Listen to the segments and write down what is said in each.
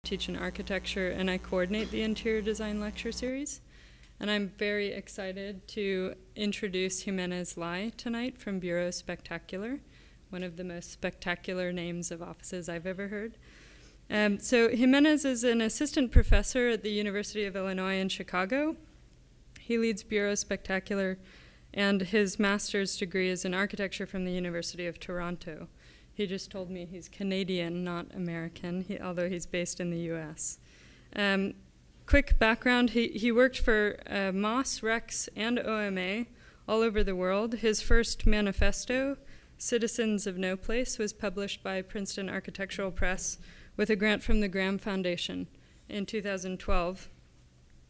teach in architecture, and I coordinate the interior design lecture series. And I'm very excited to introduce Jimenez Lai tonight from Bureau Spectacular, one of the most spectacular names of offices I've ever heard. So Jimenez is an assistant professor at the University of Illinois in Chicago. He leads Bureau Spectacular, and his master's degree is in architecture from the University of Toronto. He just told me he's Canadian, not American, although he's based in the US. Quick background, he worked for Moss, Rex, and OMA all over the world. His first manifesto, Citizens of No Place, was published by Princeton Architectural Press with a grant from the Graham Foundation in 2012.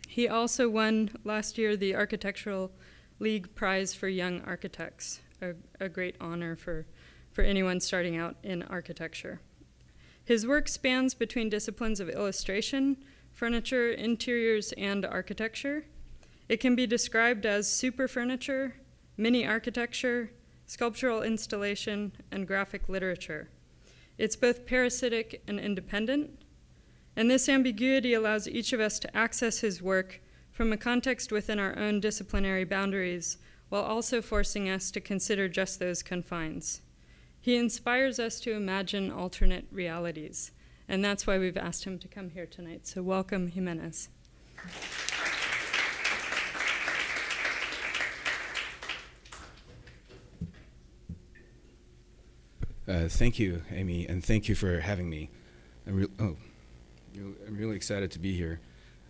He also won last year the Architectural League Prize for Young Architects, a great honor for anyone starting out in architecture. His work spans between disciplines of illustration, furniture, interiors, and architecture. It can be described as super furniture, mini architecture, sculptural installation, and graphic literature. It's both parasitic and independent, and this ambiguity allows each of us to access his work from a context within our own disciplinary boundaries, while also forcing us to consider just those confines. He inspires us to imagine alternate realities, and that's why we've asked him to come here tonight. So welcome, Jimenez. Thank you, Amy, and thank you for having me. I'm really excited to be here.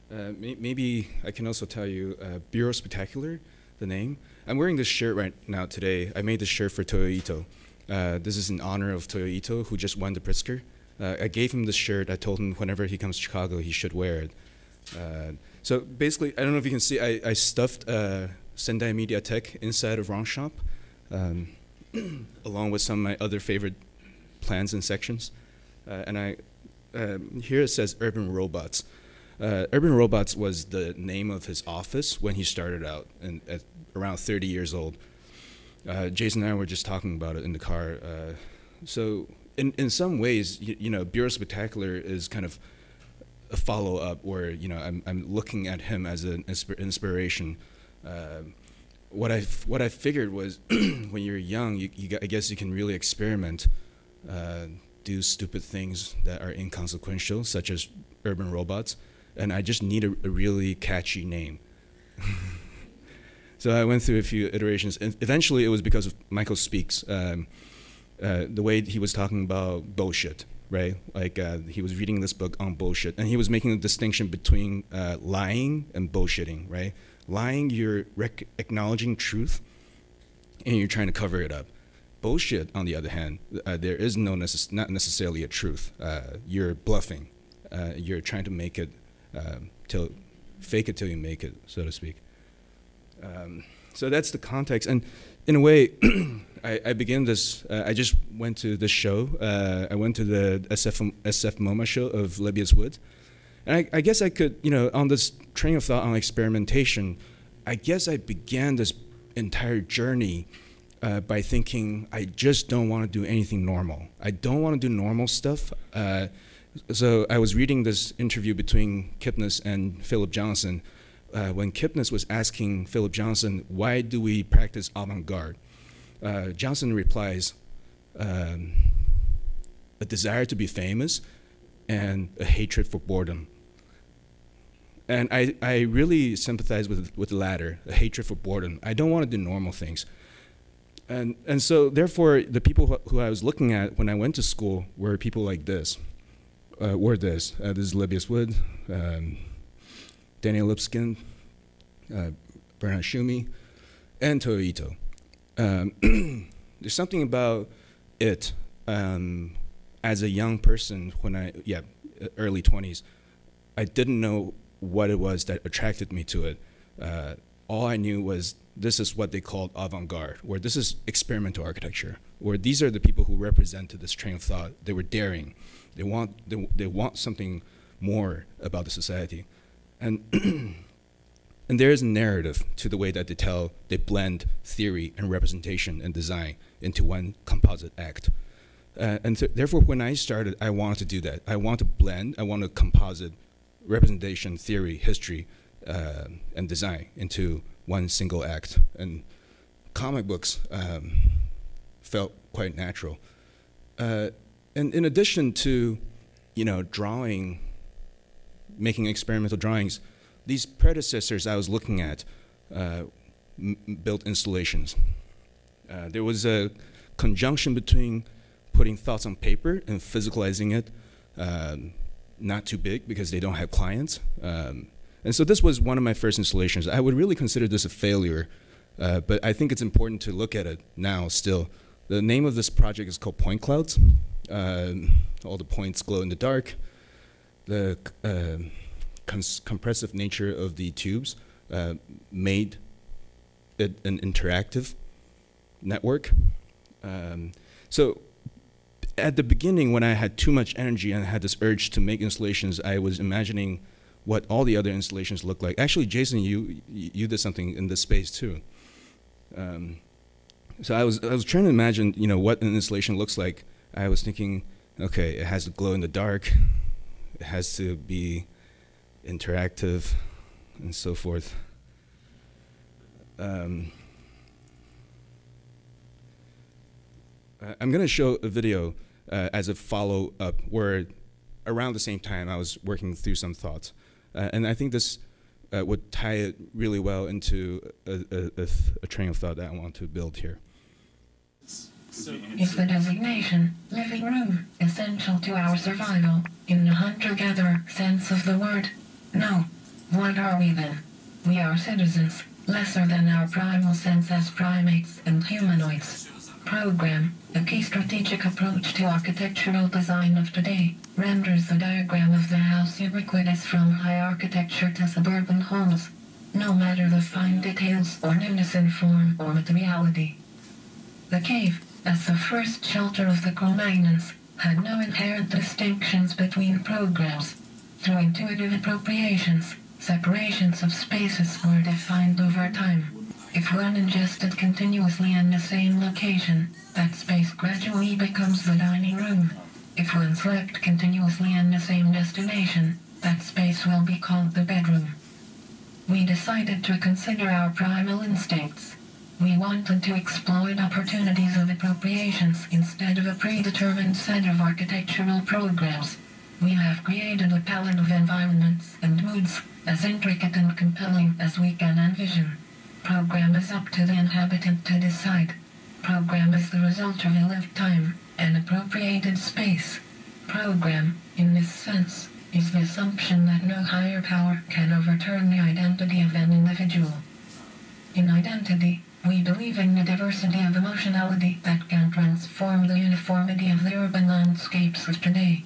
Maybe I can also tell you Bureau Spectacular, the name. I'm wearing this shirt right now today. I made this shirt for Toyo Ito. This is in honor of Toyo Ito, who just won the Pritzker. I gave him this shirt. I told him whenever he comes to Chicago, he should wear it. So basically, I don't know if you can see, I stuffed Sendai Mediatek inside of Wrong Shop, along with some of my other favorite plans and sections. Here it says Urban Robots. Urban Robots was the name of his office when he started out, at around 30 years old. Jason and I were just talking about it in the car. So in some ways, you know, Bureau Spectacular is kind of a follow-up where, you know, I'm looking at him as an inspiration. What I figured was when you're young, I guess you can really experiment, do stupid things that are inconsequential, such as Urban Robots, and I just need a really catchy name. So I went through a few iterations, and eventually it was because of Michael Speaks, the way he was talking about bullshit, right? Like he was reading this book on bullshit, and he was making a distinction between lying and bullshitting, right? Lying, you're acknowledging truth, and you're trying to cover it up. Bullshit, on the other hand, there is not necessarily a truth. You're bluffing. You're trying to make it, fake it till you make it, so to speak. So that's the context, and in a way, I began this. I just went to this show. I went to the SF MoMA show of Lebbeus Woods. And I guess I could, you know, on this train of thought on experimentation, I guess I began this entire journey by thinking, I just don't want to do anything normal. I don't want to do normal stuff. So I was reading this interview between Kipnis and Philip Johnson when Kipnis was asking Philip Johnson, why do we practice avant-garde? Johnson replies, a desire to be famous and a hatred for boredom. And I really sympathize with the latter, a hatred for boredom. I don't want to do normal things. And so therefore, the people who I was looking at when I went to school were people like this, this is Lebbeus Woods, Daniel Lipskin, Bernhard Schumi, and Toyo Ito. There's something about it as a young person when early 20s, I didn't know what it was that attracted me to it. All I knew was this is what they called avant-garde, where this is experimental architecture, where these are the people who represented this train of thought. They were daring. They want something more about the society. And and there is a narrative to the way that they blend theory and representation and design into one composite act. And therefore, when I started, I wanted to do that. I want to blend, I want to composite representation, theory, history, and design into one single act. And comic books felt quite natural. And in addition to, drawing, making experimental drawings, these predecessors I was looking at built installations. There was a conjunction between putting thoughts on paper and physicalizing it, not too big because they don't have clients. And so this was one of my first installations. I would really consider this a failure, but I think it's important to look at it now still. The name of this project is called Point Clouds. All the points glow in the dark. The compressive nature of the tubes made it an interactive network. So at the beginning, when I had too much energy and I had this urge to make installations, I was imagining what all the other installations look like. Actually, Jason, you did something in this space too. So I was trying to imagine, what an installation looks like. I was thinking, okay, it has to glow in the dark, it has to be interactive, and so forth. I'm going to show a video as a follow-up where around the same time I was working through some thoughts. And I think this would tie it really well into a train of thought that I want to build here. Is the designation, living room, essential to our survival, in the hunter-gatherer sense of the word? No. What are we then? We are citizens, lesser than our primal sense as primates and humanoids. Program, a key strategic approach to architectural design of today, renders the diagram of the house ubiquitous from high architecture to suburban homes, no matter the fine details or newness in form or materiality. The cave, as the first shelter of the Cro-Magnons, had no inherent distinctions between programs. Through intuitive appropriations, separations of spaces were defined over time. If one ingested continuously in the same location, that space gradually becomes the dining room. If one slept continuously in the same destination, that space will be called the bedroom. We decided to consider our primal instincts. We wanted to exploit opportunities of appropriations instead of a predetermined set of architectural programs. We have created a palette of environments and moods, as intricate and compelling as we can envision. Program is up to the inhabitant to decide. Program is the result of a lived time, an appropriated space. Program, in this sense, is the assumption that no higher power can overturn the identity of an individual. In identity, we believe in the diversity of emotionality that can transform the uniformity of the urban landscapes of today.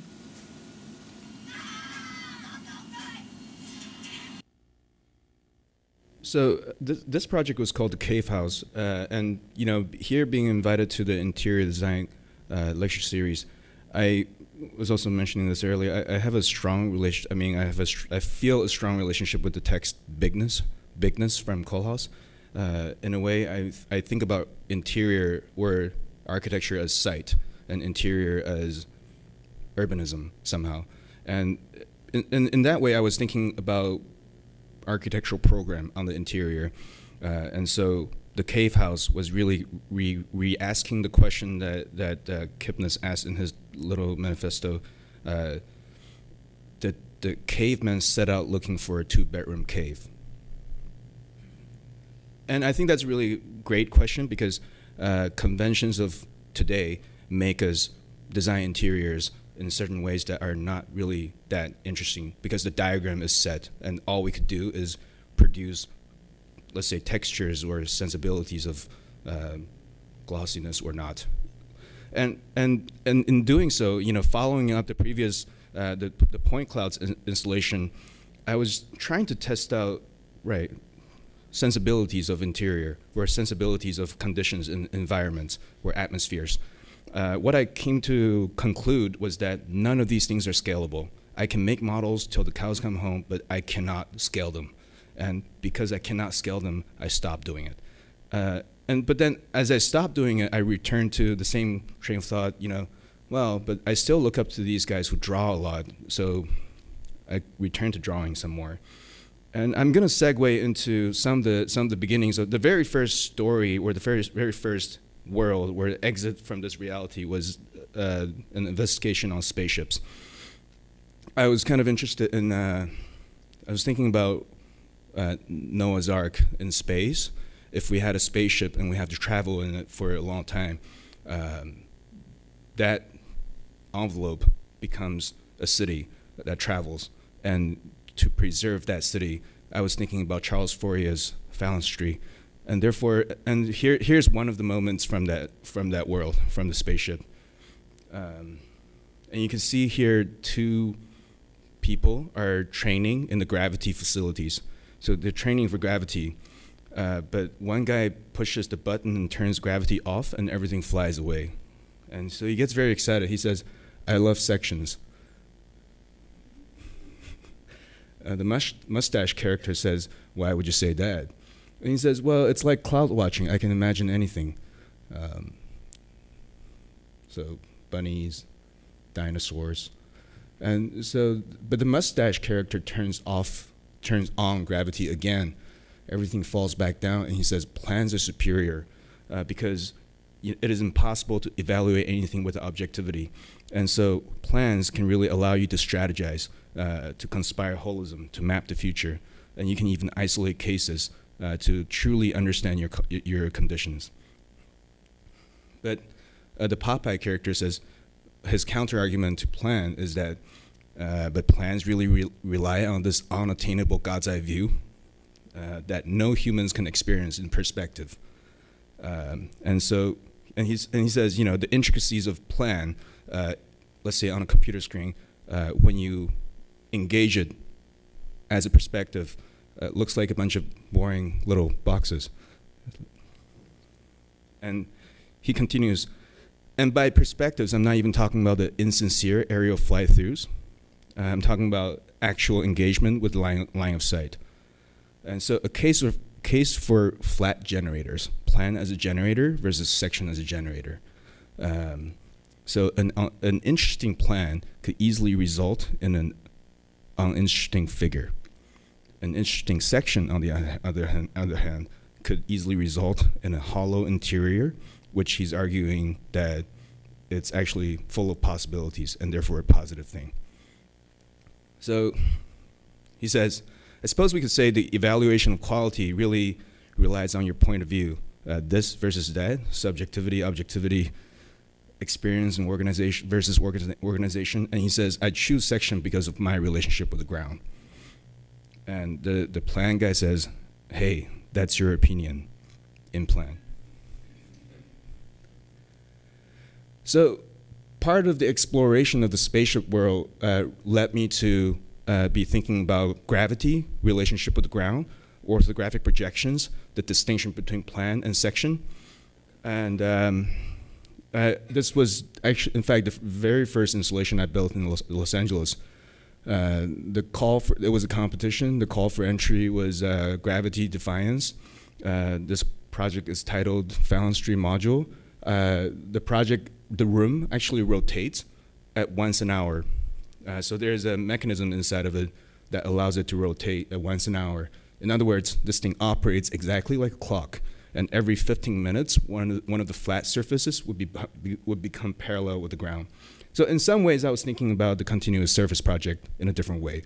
So this project was called the Cave House, and here being invited to the interior design lecture series, I was also mentioning this earlier. I have a strong relation. I mean, I feel a strong relationship with the text bigness from Koolhaas. In a way, I think about interior or architecture as site and interior as urbanism somehow. And in that way, I was thinking about architectural program on the interior. And so the Cave House was really re-asking the question that Kipnis asked in his little manifesto. The caveman set out looking for a 2-bedroom cave. And I think that's a really great question because conventions of today make us design interiors in certain ways that are not really that interesting because the diagram is set and all we could do is produce, let's say, textures or sensibilities of glossiness or not. And in doing so, following up the previous, the point clouds installation, I was trying to test out, sensibilities of interior or sensibilities of conditions in environments or atmospheres. What I came to conclude was that none of these things are scalable. I can make models till the cows come home, but I cannot scale them. And because I cannot scale them, I stopped doing it. But then as I stopped doing it, I returned to the same train of thought, well, but I still look up to these guys who draw a lot, so I return to drawing some more. And I'm going to segue into some of the beginnings of the very first story, or the very first world where the exit from this reality was an investigation on spaceships. I was kind of interested in, I was thinking about Noah's Ark in space. If we had a spaceship and we have to travel in it for a long time, that envelope becomes a city that travels. And to preserve that city, I was thinking about Charles Fourier's Fallon Street. And therefore, and here's one of the moments from that world, from the spaceship. And you can see here 2 people are training in the gravity facilities. So they're training for gravity, but one guy pushes the button and turns gravity off and everything flies away. And so he gets very excited. He says, "I love sections." The mustache character says, "Why would you say that?" And he says, "Well, it's like cloud watching. I can imagine anything." So bunnies, dinosaurs. And so, but the mustache character turns on gravity again. Everything falls back down, and he says, "Plans are superior because it is impossible to evaluate anything with objectivity. And so plans can really allow you to strategize, to conspire holism, to map the future. And you can even isolate cases to truly understand your conditions." But the Popeye character says, his counter-argument to plan is that, but plans really rely on this unattainable God's eye view that no humans can experience in perspective. And he says, you know, the intricacies of plan, let's say on a computer screen, when you engage it as a perspective, looks like a bunch of boring little boxes. And he continues, and by perspectives, I'm not even talking about the insincere aerial fly-throughs. I'm talking about actual engagement with the line of sight. And so a case for flat generators, plan as a generator versus section as a generator. So an interesting plan could easily result in an uninteresting figure. An interesting section, on the other hand, could easily result in a hollow interior, which he's arguing that it's actually full of possibilities and therefore a positive thing. So he says, I suppose we could say the evaluation of quality really relies on your point of view. This versus that, subjectivity, objectivity, experience and organization versus organization. And he says, I choose section because of my relationship with the ground. And the plan guy says, hey, that's your opinion in plan. So part of the exploration of the spaceship world led me to be thinking about gravity, relationship with the ground, orthographic projections, the distinction between plan and section. And this was actually, in fact, the very first installation I built in Los Angeles. It was a competition. The call for entry was Gravity Defiance. This project is titled Fallon Street Module. The room actually rotates at once an hour. So there's a mechanism inside of it that allows it to rotate at once an hour. In other words, this thing operates exactly like a clock. And every 15 minutes, one of the flat surfaces would become parallel with the ground. So in some ways, I was thinking about the continuous surface project in a different way.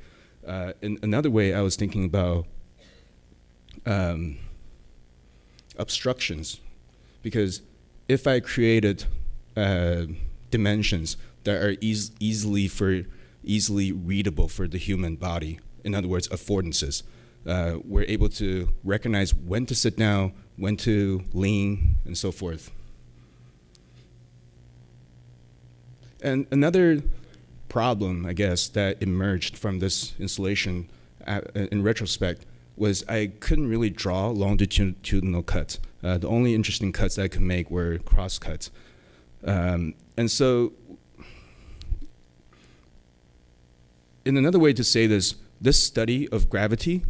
In another way, I was thinking about obstructions. Because if I created dimensions that are easily readable for the human body, in other words, affordances, we're able to recognize when to sit down, when to lean, and so forth. And another problem, I guess, that emerged from this installation in retrospect was I couldn't really draw longitudinal cuts. The only interesting cuts that I could make were cross cuts. And so, in another way to say this, this study of gravity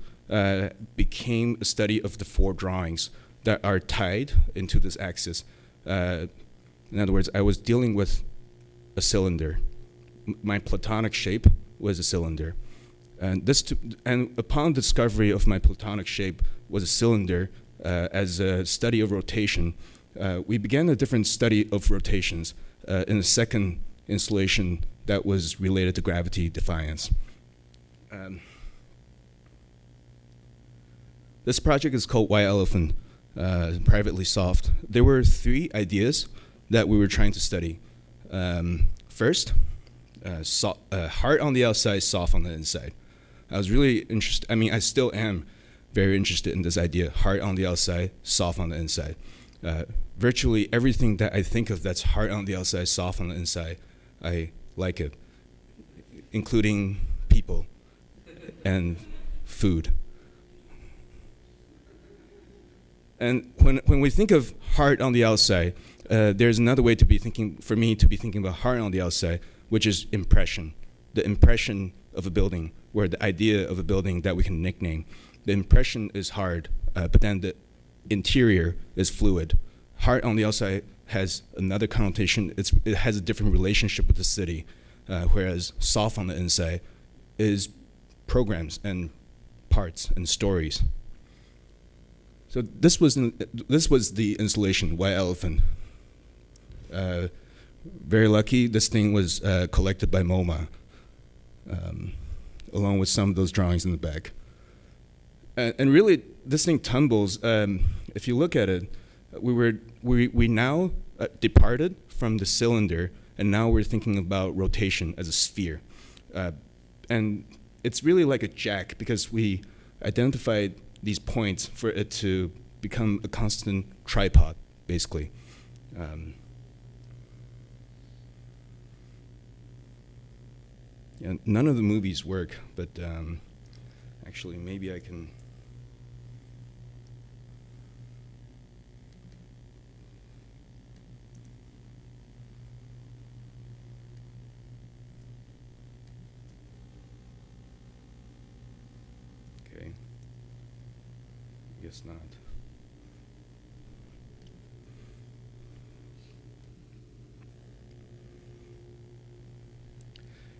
became a study of the 4 drawings that are tied into this axis. In other words, I was dealing with a cylinder. My platonic shape was a cylinder. And upon discovery of my platonic shape was a cylinder as a study of rotation, we began a different study of rotations in the second installation that was related to gravity defiance. This project is called White Elephant, privately soft. There were 3 ideas that we were trying to study. First, hard on the outside, soft on the inside. I was really interested, I mean, I still am very interested in this idea, hard on the outside, soft on the inside. Virtually everything that I think of that's hard on the outside, soft on the inside, I like it, including people and food. And when we think of hard on the outside, there's another way to be thinking, for me to be thinking about hard on the outside, which is impression, the impression of a building, or the idea of a building that we can nickname. The impression is hard, but then the interior is fluid. Hard on the outside has another connotation. It has a different relationship with the city, whereas soft on the inside is programs and parts and stories. So this was the installation, White Elephant. Very lucky, this thing was collected by MoMA, along with some of those drawings in the back. And really, this thing tumbles. If you look at it, we now departed from the cylinder, and now we're thinking about rotation as a sphere. And it's really like a jack, because we identified these points for it to become a constant tripod, basically. Yeah, none of the movies work, but actually maybe I can. Okay, guess not.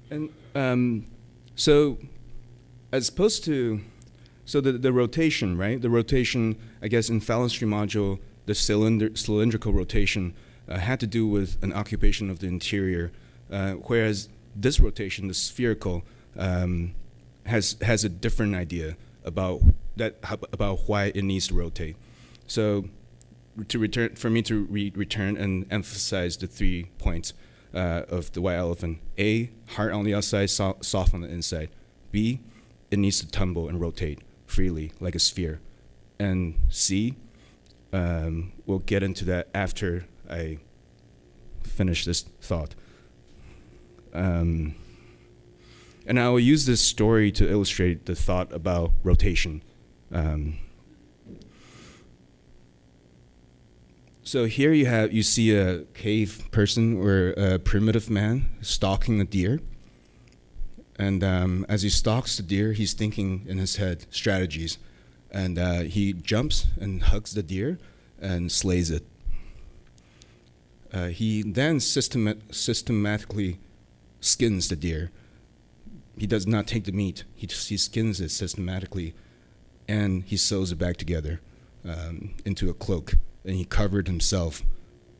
And so, as opposed to, so the rotation, right? The rotation, I guess, in Fallon's tree module, the cylindrical rotation had to do with an occupation of the interior, whereas this rotation, the spherical, has a different idea about why it needs to rotate. So, for me to return and emphasize the 3 points. Of the White Elephant. A, hard on the outside, soft on the inside. B, it needs to tumble and rotate freely like a sphere. And C, we'll get into that after I finish this thought. And I will use this story to illustrate the thought about rotation. So here you see a cave person or a primitive man stalking a deer. And as he stalks the deer, he's thinking in his head strategies. And he jumps and hugs the deer and slays it. He then systematically skins the deer. He does not take the meat. He skins it systematically, and he sews it back together into a cloak. And he covered himself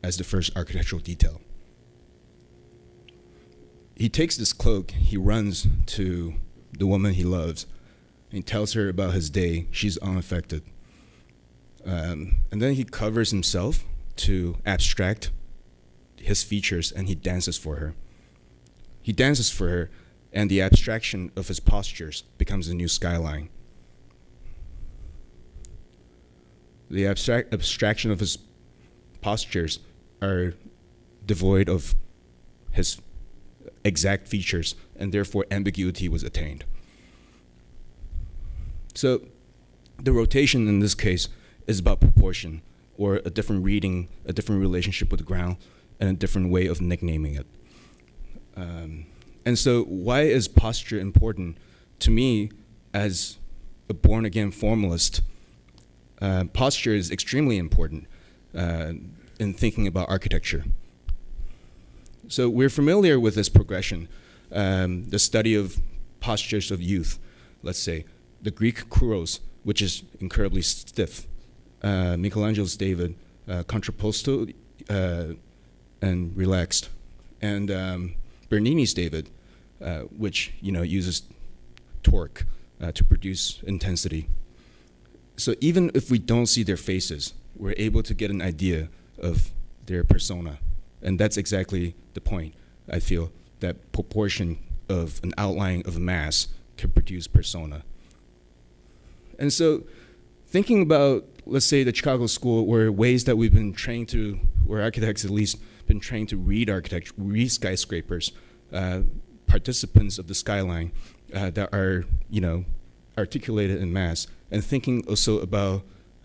as the first architectural detail. He takes this cloak, he runs to the woman he loves, and he tells her about his day. She's unaffected. And then he covers himself to abstract his features, and he dances for her. He dances for her, and the abstraction of his postures becomes a new skyline. The abstraction of his postures are devoid of his exact features, and therefore ambiguity was attained. So the rotation in this case is about proportion, or a different reading, a different relationship with the ground, and a different way of nicknaming it. And so why is posture important? To me, as a born-again formalist, posture is extremely important in thinking about architecture. So we're familiar with this progression, the study of postures of youth, let's say. The Greek kouros, which is incredibly stiff. Michelangelo's David, contrapposto and relaxed. And Bernini's David, which uses torque to produce intensity. So even if we don't see their faces, we're able to get an idea of their persona. And that's exactly the point, I feel, that proportion of an outline of a mass can produce persona. And so thinking about, let's say, the Chicago School, where ways that we've been trained to, or architects at least, been trained to read architecture, read skyscrapers, participants of the skyline that are, articulated in mass, and thinking also about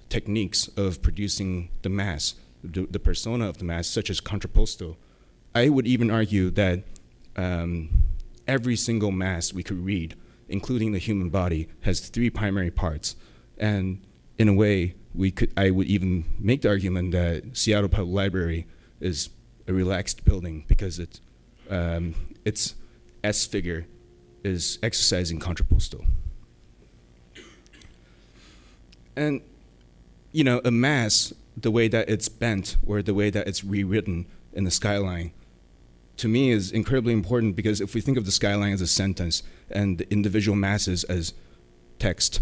techniques of producing the mass, the persona of the mass, such as contrapposto. I would even argue that every single mass we could read, including the human body, has 3 primary parts. And in a way, I would even make the argument that Seattle Public Library is a relaxed building because its S figure is exercising contrapposto. And a mass, the way that it's bent or the way that it's rewritten in the skyline, to me is incredibly important, because if we think of the skyline as a sentence and the individual masses as text,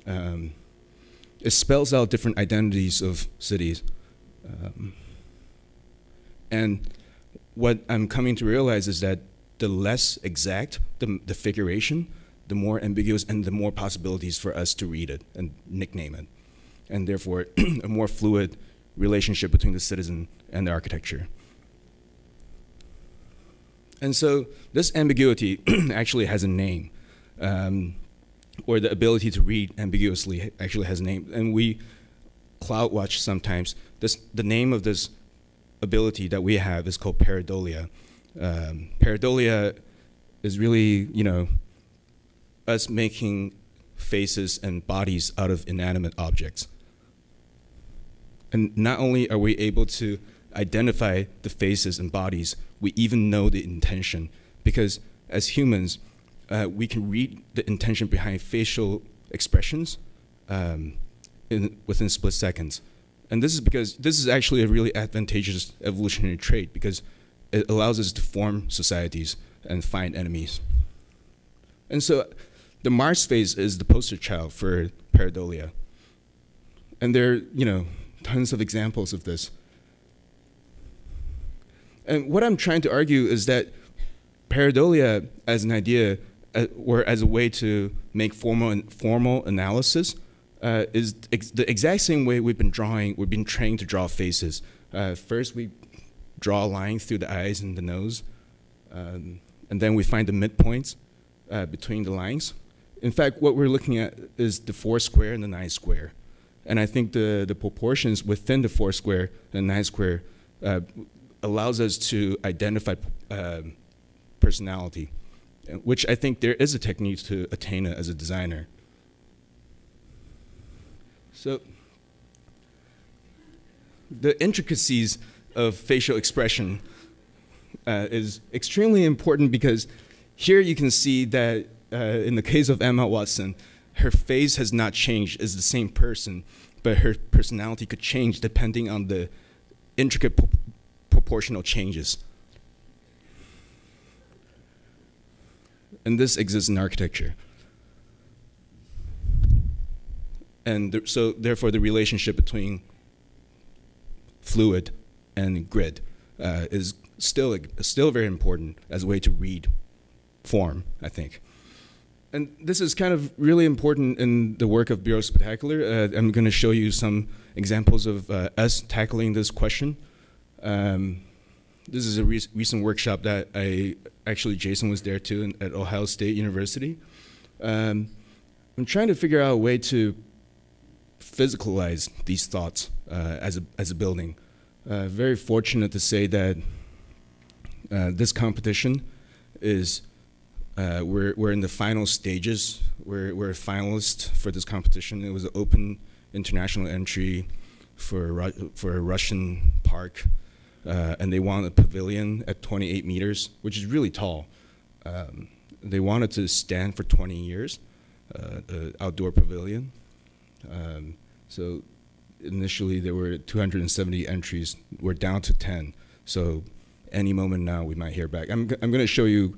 it spells out different identities of cities. And what I'm coming to realize is that the less exact the figuration, the more ambiguous and the more possibilities for us to read it and nickname it. And therefore, a more fluid relationship between the citizen and the architecture. And so this ambiguity actually has a name, or the ability to read ambiguously actually has a name. And we cloud watch sometimes. The name of this ability that we have is called Pareidolia. Pareidolia is really, us making faces and bodies out of inanimate objects. And not only are we able to identify the faces and bodies, we even know the intention, because as humans, we can read the intention behind facial expressions within split seconds. And this is because this is actually a really advantageous evolutionary trait, because it allows us to form societies and find enemies. And so the Mars face is the poster child for Pareidolia. And there are, tons of examples of this. And what I'm trying to argue is that Pareidolia as an idea, or as a way to make formal analysis, is the exact same way we've been trained to draw faces. First we draw a line through the eyes and the nose, and then we find the midpoints between the lines. In fact, what we're looking at is the 4 square and the 9 square. And I think the proportions within the 4 square and 9 square allows us to identify personality, which I think there is a technique to attain it as a designer. So the intricacies of facial expression is extremely important, because here you can see that in the case of Emma Watson, her face has not changed, is the same person, but her personality could change depending on the intricate proportional changes. And this exists in architecture. And so therefore the relationship between fluid and grid is still very important as a way to read form, I think. And this is kind of really important in the work of Bureau Spectacular. I'm going to show you some examples of us tackling this question. This is a recent workshop that Jason was there too at Ohio State University. I'm trying to figure out a way to physicalize these thoughts as a building. Very fortunate to say that this competition is we're in the final stages. We're a finalist for this competition. It was an open international entry for a Russian park. and they want a pavilion at 28 meters, which is really tall. They wanted to stand for 20 years, the outdoor pavilion. So initially there were 270 entries. We're down to 10. So any moment now we might hear back. I'm going to show you,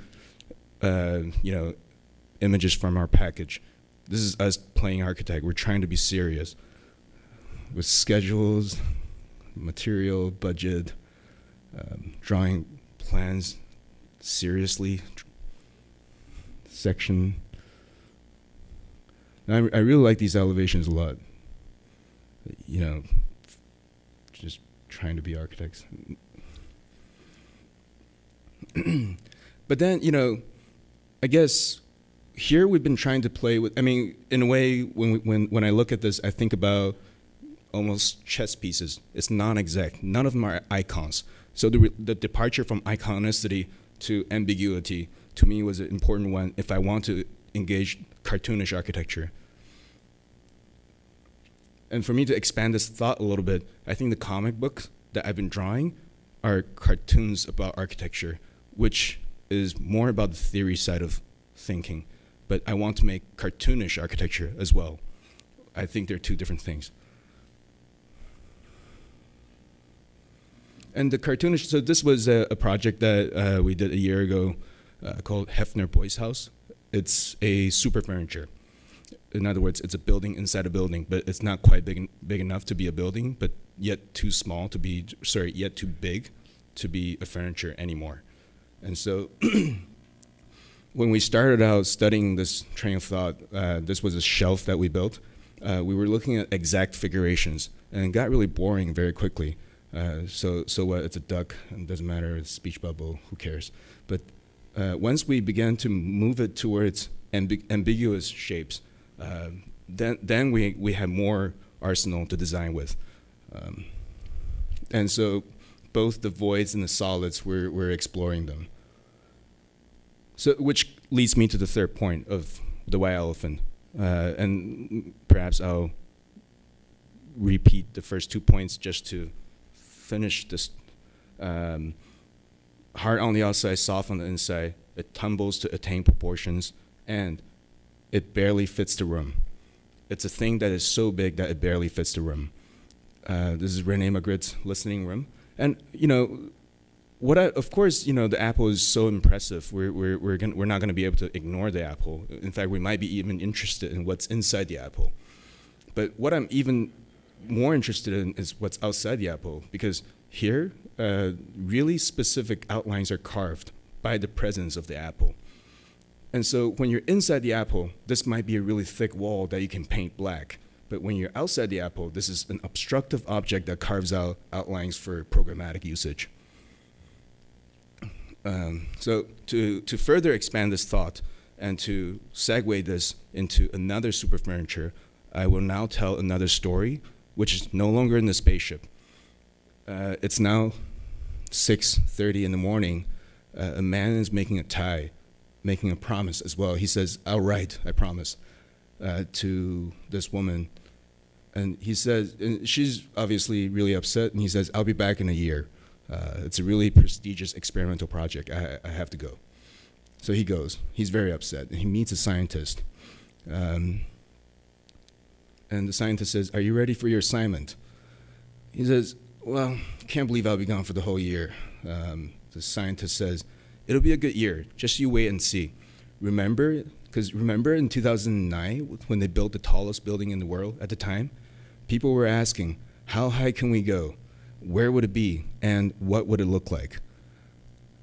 images from our package. This is us playing architect. We're trying to be serious with schedules, material, budget, drawing plans seriously, section. And I really like these elevations a lot. Just trying to be architects. But then, I guess here we've been trying to play with, in a way, when I look at this, I think about almost chess pieces. It's non-exact. None of them are icons. So the departure from iconicity to ambiguity, to me, was an important one if I want to engage cartoonish architecture. And for me to expand this thought a little bit, I think the comic books that I've been drawing are cartoons about architecture, which is more about the theory side of thinking. But I want to make cartoonish architecture as well. I think they're two different things. And the cartoonish, so this was a project that we did a year ago called Hefner Boys House. It's a super furniture. In other words, it's a building inside a building, but it's not quite big enough to be a building, but yet too small to be, yet too big to be a furniture anymore. And so when we started out studying this train of thought, this was a shelf that we built. We were looking at exact figurations, and it got really boring very quickly. So what? It's a duck, and it doesn't matter. It's a speech bubble. Who cares? But once we began to move it towards ambiguous shapes, then we had more arsenal to design with, and so both the voids and the solids, we're exploring them. So, which leads me to the third point of the white elephant, and perhaps I'll repeat the first 2 points just to finish this. Hard on the outside, soft on the inside. It tumbles to attain proportions, and it barely fits the room. It's a thing that is so big that it barely fits the room. This is Rene Magritte's listening room. And, of course, the apple is so impressive. We're not going to be able to ignore the apple. In fact, we might be even interested in what's inside the apple. But what I'm even more interested in is what's outside the apple, because here, really specific outlines are carved by the presence of the apple. And so when you're inside the apple, this might be a really thick wall that you can paint black. But when you're outside the apple, this is an obstructive object that carves out outlines for programmatic usage. So to further expand this thought and to segue this into another super furniture, I will now tell another story, which is no longer in the spaceship. It's now 6:30 in the morning. A man is making a tie, making a promise as well. He says, "I'll write, I promise," to this woman. And he says, and she's obviously really upset, and he says, "I'll be back in a year. It's a really prestigious experimental project. I have to go." So he goes. He's very upset, and he meets a scientist. And the scientist says, "Are you ready for your assignment?" He says, "Well, can't believe I'll be gone for the whole year." The scientist says, "It'll be a good year. Just you wait and see. Remember, because remember in 2009 when they built the tallest building in the world at the time? People were asking, how high can we go? Where would it be? And what would it look like?"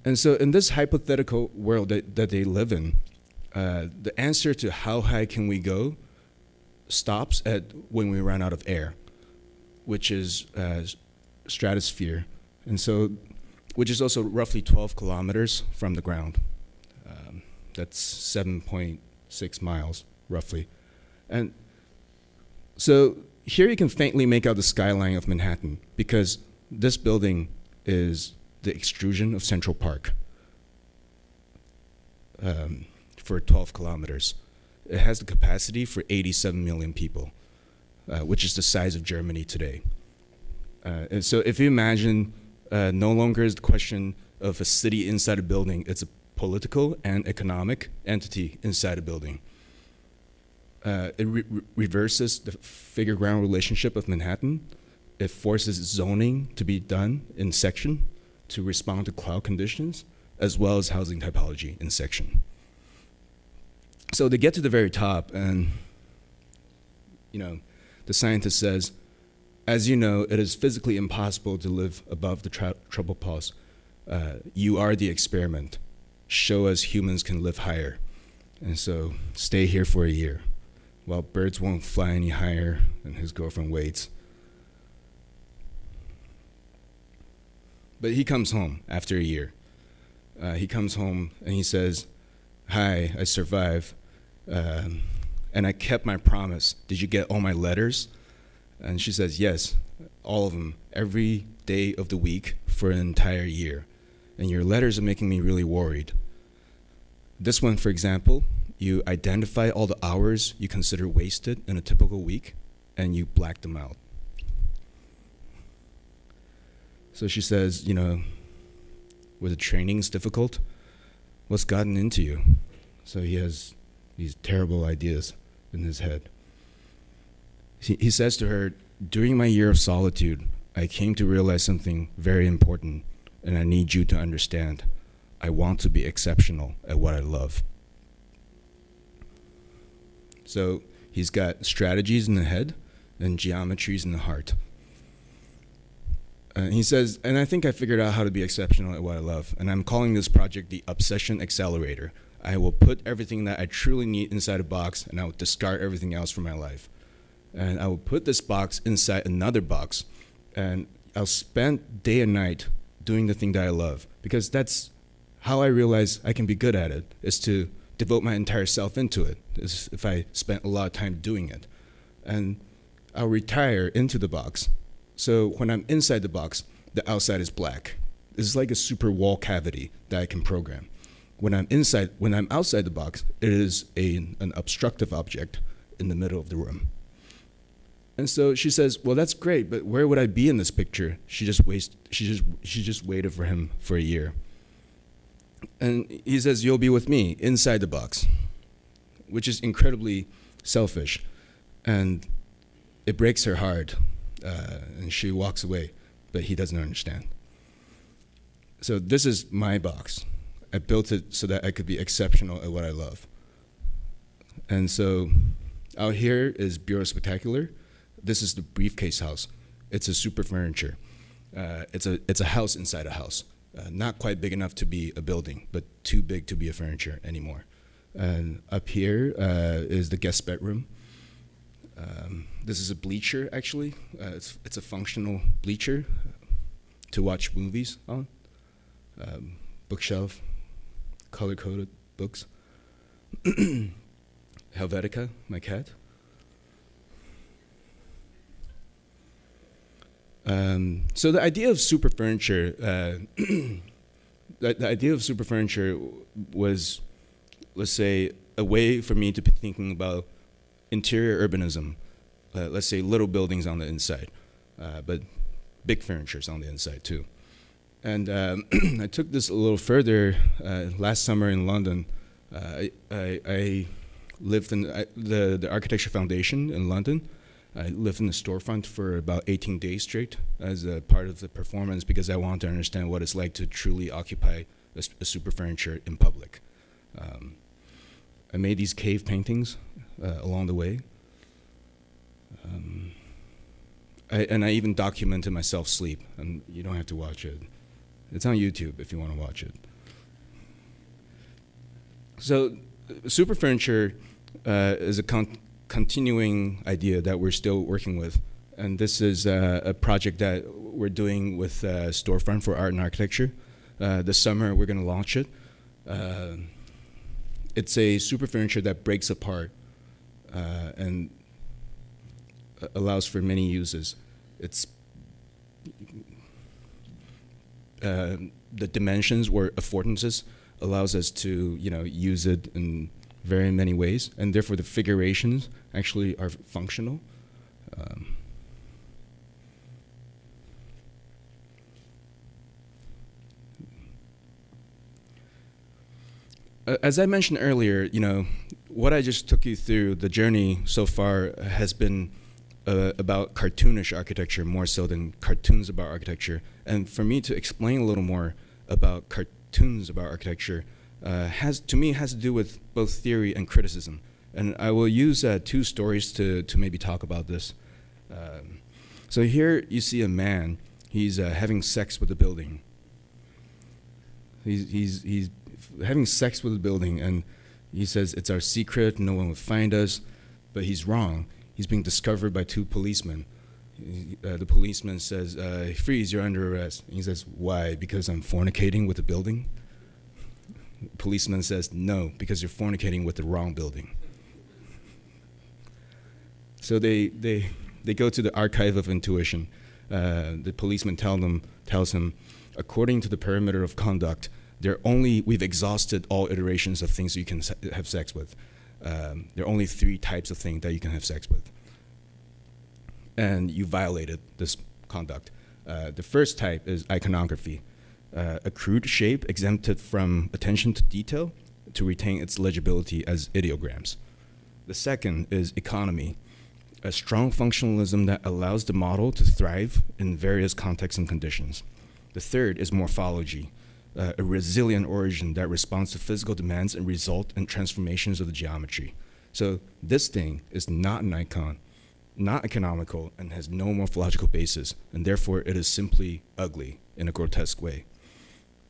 And so in this hypothetical world that they live in, the answer to how high can we go stops at when we run out of air, which is stratosphere. And so, which is also roughly 12 kilometers from the ground. That's 7.6 miles, roughly. And so here you can faintly make out the skyline of Manhattan, because this building is the extrusion of Central Park for 12 kilometers. It has the capacity for 87 million people, which is the size of Germany today. And so if you imagine no longer is the question of a city inside a building. It's a political and economic entity inside a building. It reverses the figure-ground relationship of Manhattan. It forces zoning to be done in section to respond to cloud conditions, as well as housing typology in section. So they get to the very top, and the scientist says, as you know, it is physically impossible to live above the trouble pulse. You are the experiment. Show us humans can live higher. And so stay here for a year. While birds won't fly any higher, and his girlfriend waits. But he comes home after a year. He comes home and he says, hi, I survived. And I kept my promise. Did you get all my letters? And she says, yes, all of them, every day of the week for an entire year. And your letters are making me really worried. This one, for example, you identify all the hours you consider wasted in a typical week, and you black them out. So she says, were the trainings difficult? What's gotten into you? So he has these terrible ideas in his head. He says to her, during my year of solitude, I came to realize something very important, and I need you to understand. I want to be exceptional at what I love. So he's got strategies in the head and geometries in the heart. He says, and I think I figured out how to be exceptional at what I love, and I'm calling this project the Obsession Accelerator. I will put everything that I truly need inside a box, and I will discard everything else from my life. And I will put this box inside another box, and I'll spend day and night doing the thing that I love, because that's how I realize I can be good at it, is to devote my entire self into it, is if I spent a lot of time doing it. And I'll retire into the box. So when I'm inside the box, the outside is black. It's like a super wall cavity that I can program. When I'm outside the box, it is an obstructive object in the middle of the room. And so she says, well, that's great, but where would I be in this picture? She just waited for him for a year. And he says, you'll be with me inside the box, which is incredibly selfish. And it breaks her heart, and she walks away, but he doesn't understand. So this is my box. I built it so that I could be exceptional at what I love. And so out here is Bureau Spectacular. This is the briefcase house. It's a super furniture. It's a house inside a house. Not quite big enough to be a building, but too big to be a furniture anymore. And up here is the guest bedroom. This is a bleacher, actually. It's a functional bleacher to watch movies on. Bookshelf, color-coded books. Helvetica, my cat. So the idea of super furniture, the idea of super furniture was, let's say, a way for me to be thinking about interior urbanism. Let's say little buildings on the inside, but big furnitures on the inside too. And I took this a little further. Last summer in London, I lived in the Architecture Foundation in London. I lived in the storefront for about 18 days straight as a part of the performance, because I wanted to understand what it's like to truly occupy a super furniture in public. I made these cave paintings along the way. And I even documented myself sleep, and you don't have to watch it. It's on YouTube if you want to watch it. So super furniture is a continuing idea that we're still working with. And this is a project that we're doing with Storefront for Art and Architecture. This summer we're going to launch it. It's a super furniture that breaks apart and allows for many uses. It's the dimensions or affordances allows us to use it in very many ways, and therefore the figurations actually are functional. as I mentioned earlier, what I just took you through, the journey so far has been about cartoonish architecture more so than cartoons about architecture. And for me to explain a little more about cartoons about architecture has to do with both theory and criticism. And I will use 2 stories to maybe talk about this. So here you see a man. He's having sex with the building. He's having sex with the building, and he says it's our secret. No one will find us, but he's wrong. He's being discovered by 2 policemen. The policeman says, "Freeze! You're under arrest." And he says, "Why? Because I'm fornicating with the building." The policeman says, "No, because you're fornicating with the wrong building." So they go to the archive of intuition. The policeman tells him, according to the perimeter of conduct, we've exhausted all iterations of things you can have sex with. There are only 3 types of things that you can have sex with. And you violated this conduct. The first type is iconography, a crude shape exempted from attention to detail to retain its legibility as ideograms. The second is economy, a strong functionalism that allows the model to thrive in various contexts and conditions. The third is morphology, a resilient origin that responds to physical demands and result in transformations of the geometry. So this thing is not an icon, not economical, and has no morphological basis, and therefore it is simply ugly in a grotesque way.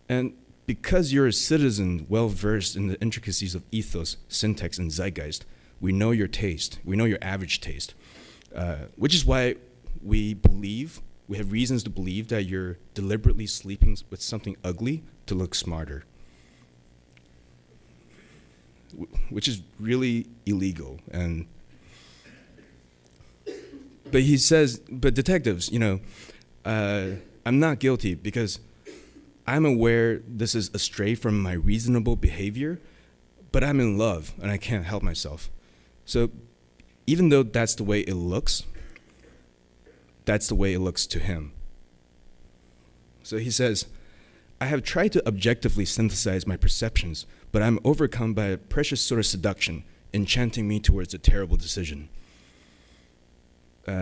And because you're a citizen well-versed in the intricacies of ethos, syntax, and zeitgeist, we know your taste, we know your average taste, which is why we have reasons to believe that you're deliberately sleeping with something ugly to look smarter, which is really illegal. But he says, but detectives, I'm not guilty because I'm aware this is astray from my reasonable behavior, but I'm in love and I can't help myself. So even though that's the way it looks, that's the way it looks to him. So he says, I have tried to objectively synthesize my perceptions, but I'm overcome by a precious sort of seduction, enchanting me towards a terrible decision.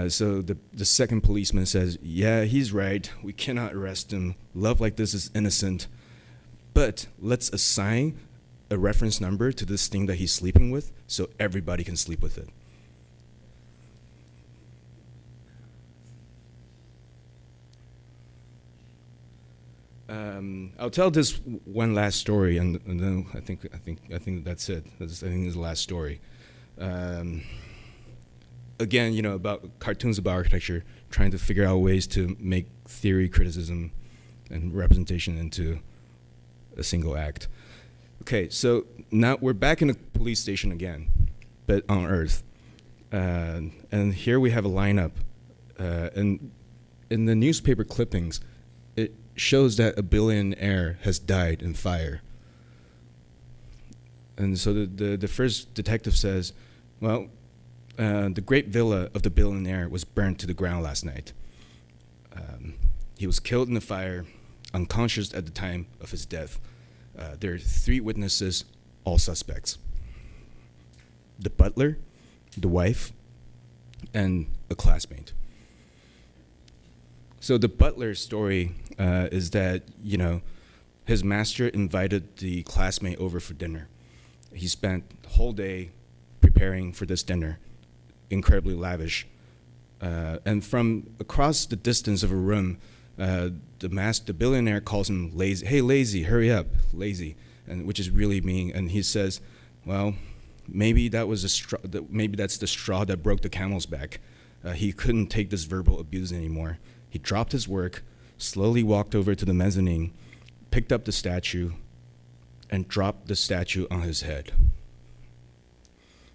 So the second policeman says, yeah, he's right. We cannot arrest him. Love like this is innocent. But let's assign a reference number to this thing that he's sleeping with so everybody can sleep with it. I'll tell this one last story, and then I think that's it. I think it's the last story. Again, about cartoons about architecture, trying to figure out ways to make theory, criticism, and representation into a single act. Okay, so now we're back in the police station again, but on Earth. And here we have a lineup. And in the newspaper clippings, it shows that a billionaire has died in fire. And so the first detective says, well, the great villa of the billionaire was burned to the ground last night. He was killed in the fire, unconscious at the time of his death. There are 3 witnesses, all suspects. The butler, the wife, and a classmate. So the butler's story is that, his master invited the classmate over for dinner. He spent the whole day preparing for this dinner, incredibly lavish. And from across the distance of a room, the billionaire calls him lazy. Hey, lazy, hurry up, lazy, and which is really mean. And he says, well, maybe that was maybe that's the straw that broke the camel's back. He couldn't take this verbal abuse anymore. He dropped his work, slowly walked over to the mezzanine, picked up the statue, and dropped the statue on his head.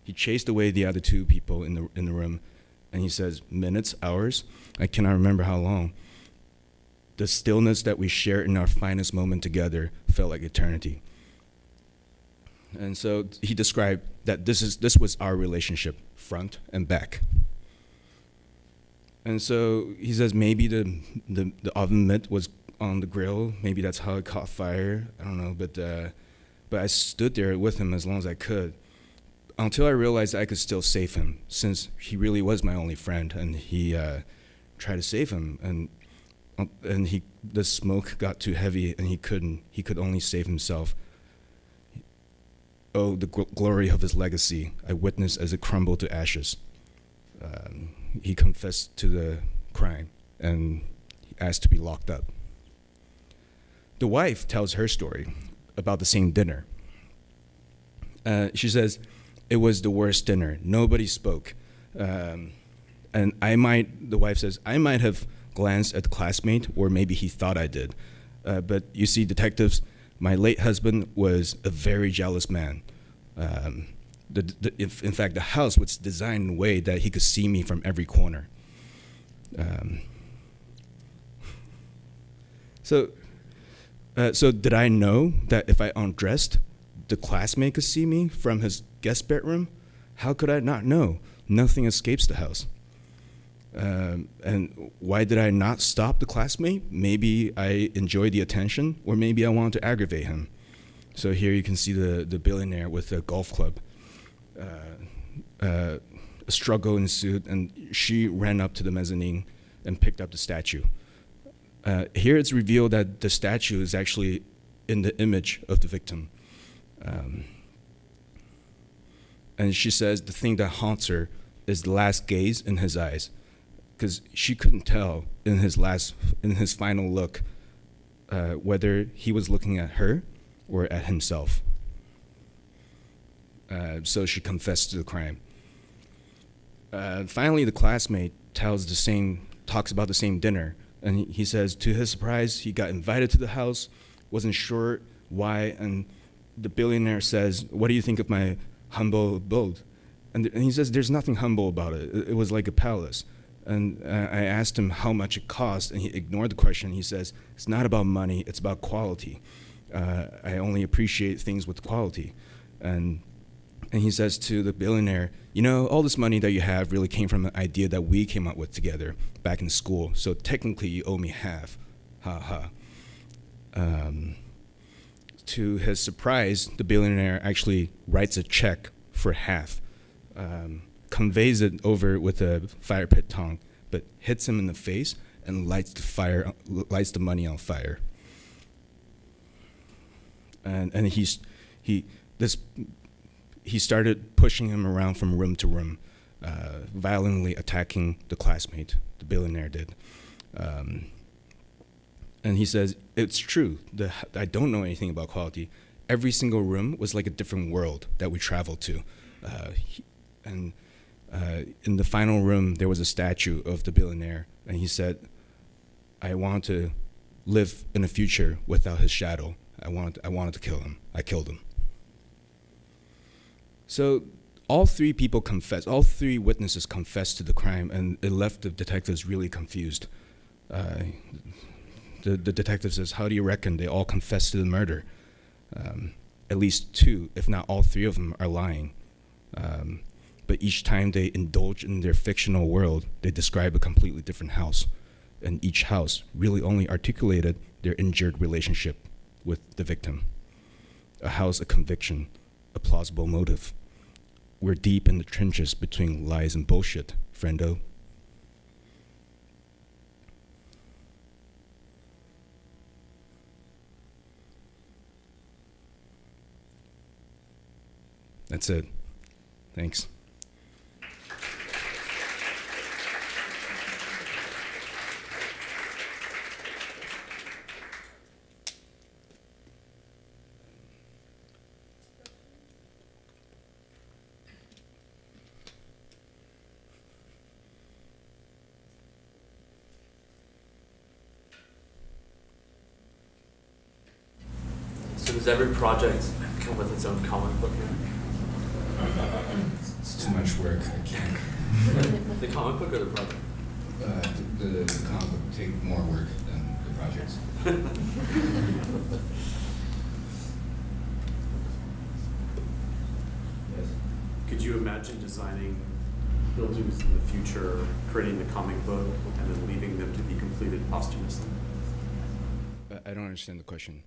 He chased away the other 2 people in the room, and he says, minutes, hours, I cannot remember how long. The stillness that we shared in our finest moment together felt like eternity. And so he described that this was our relationship, front and back. And so he says maybe the oven mitt was on the grill. Maybe that's how it caught fire. I don't know. But but I stood there with him as long as I could, until I realized I could still save him, since he really was my only friend, and he tried to save him, and the smoke got too heavy, and he could only save himself. Oh, the glory of his legacy I witnessed as it crumbled to ashes. He confessed to the crime and he asked to be locked up. The wife tells her story about the same dinner. She says, it was the worst dinner. Nobody spoke. And the wife says, I might have glanced at the classmate, or maybe he thought I did. But you see, detectives, my late husband was a very jealous man. In fact, the house was designed in a way that he could see me from every corner. So did I know that if I undressed, the classmate could see me from his guest bedroom? How could I not know? Nothing escapes the house. And why did I not stop the classmate? Maybe I enjoyed the attention, or maybe I wanted to aggravate him. So here you can see the billionaire with a golf club. A struggle ensued, and she ran up to the mezzanine and picked up the statue. Here it's revealed that the statue is actually in the image of the victim. And she says the thing that haunts her is the last gaze in his eyes, because she couldn't tell in his final look whether he was looking at her or at himself. So she confessed to the crime. Finally, the classmate talks about the same dinner, and he says, to his surprise, he got invited to the house, wasn't sure why, and the billionaire says, what do you think of my humble abode? And he says, there's nothing humble about it. It was like a palace. And I asked him how much it cost, and he ignored the question. He says, it's not about money, it's about quality. I only appreciate things with quality. And he says to the billionaire, you know, all this money that you have really came from an idea that we came up with together back in school. So technically you owe me half. Ha ha. To his surprise, the billionaire actually writes a check for half, conveys it over with a fire pit tongue, but hits him in the face and lights the money on fire. And he started pushing him around from room to room, violently attacking the classmate, the billionaire did. And he says, it's true, I don't know anything about quality. Every single room was like a different world that we traveled to. In the final room, there was a statue of the billionaire, and he said, I want to live in a future without his shadow. I wanted to kill him. I killed him. So all three witnesses confessed to the crime, and it left the detectives really confused. The detective says, how do you reckon they all confessed to the murder? At least two, if not all three of them, are lying. But each time they indulge in their fictional world, they describe a completely different house. And each house really only articulated their injured relationship with the victim. A house, a conviction, a plausible motive. We're deep in the trenches between lies and bullshit, friendo. That's it. Thanks. So does every project come with its own comic book now? It's too much work. I can't. The comic book or the project? The comic book take more work than the projects. Yes. Could you imagine designing buildings in the future, creating the comic book, and then leaving them to be completed posthumously? I don't understand the question.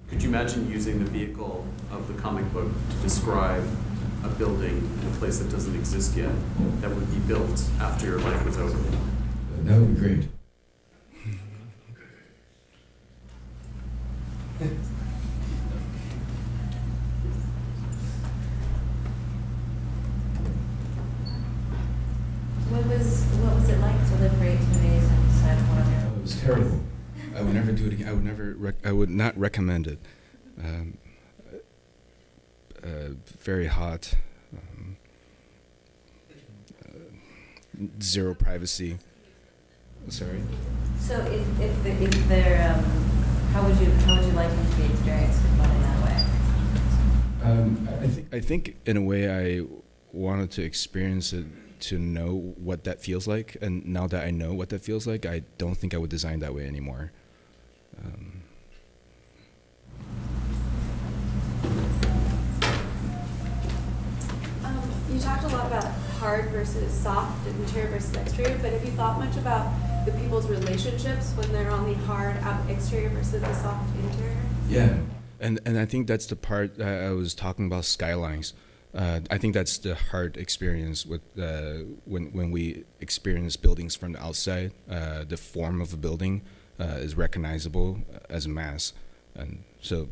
Could you imagine using the vehicle of the comic book to describe a building in a place that doesn't exist yet, that would be built after your life was over? That would be great. What was it like to live for 18 days inside one of your? It was terrible. I would never do it again. I would not recommend it. Very hot. Zero privacy. Sorry. So if they're how would you like them to be experienced in that way? I think in a way I wanted to experience it to know what that feels like, and now that I know what that feels like, I don't think I would design that way anymore. You talked a lot about hard versus soft, interior versus exterior, but have you thought much about the people's relationships when they're on the hard exterior versus the soft interior? Yeah, and I think that's the part I was talking about skylines. I think that's the hard experience with when we experience buildings from the outside. The form of a building is recognizable as a mass, and so.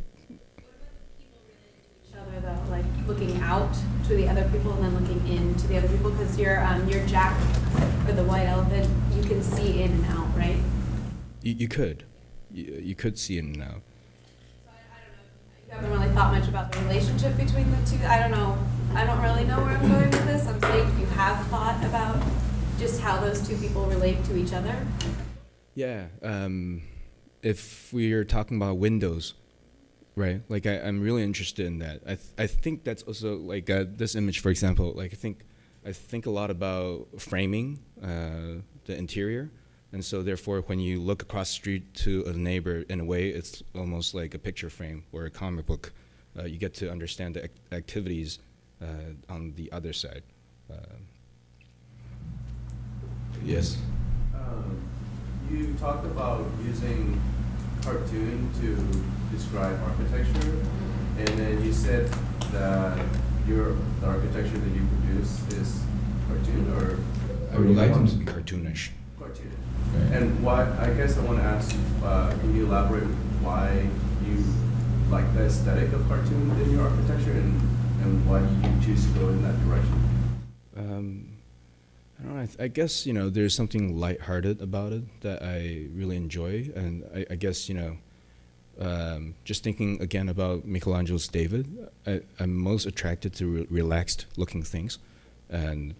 Other though, like looking out to the other people and then looking into the other people, because your Jack or the white elephant, you can see in and out, right? You could see in and out. So I don't know. You haven't really thought much about the relationship between the two. I don't know. I don't really know where I'm going with this. I'm saying if you have thought about just how those two people relate to each other. Yeah. If we're talking about windows. Right, like I'm really interested in that. I think that's also like this image, for example. Like I think a lot about framing the interior, and so therefore, when you look across the street to a neighbor, in a way, it's almost like a picture frame or a comic book. You get to understand the activities on the other side. Yes. You talked about using cartoon to describe architecture, and then you said that the architecture that you produce is cartoon, or I would like them to be cartoonish. Cartoonish. Right. And why? I guess I want to ask. Can you elaborate why you like the aesthetic of cartoon in your architecture, and why you choose to go in that direction? I don't know. I guess there's something lighthearted about it that I really enjoy, and I guess just thinking again about Michelangelo's David, I'm most attracted to relaxed looking things, and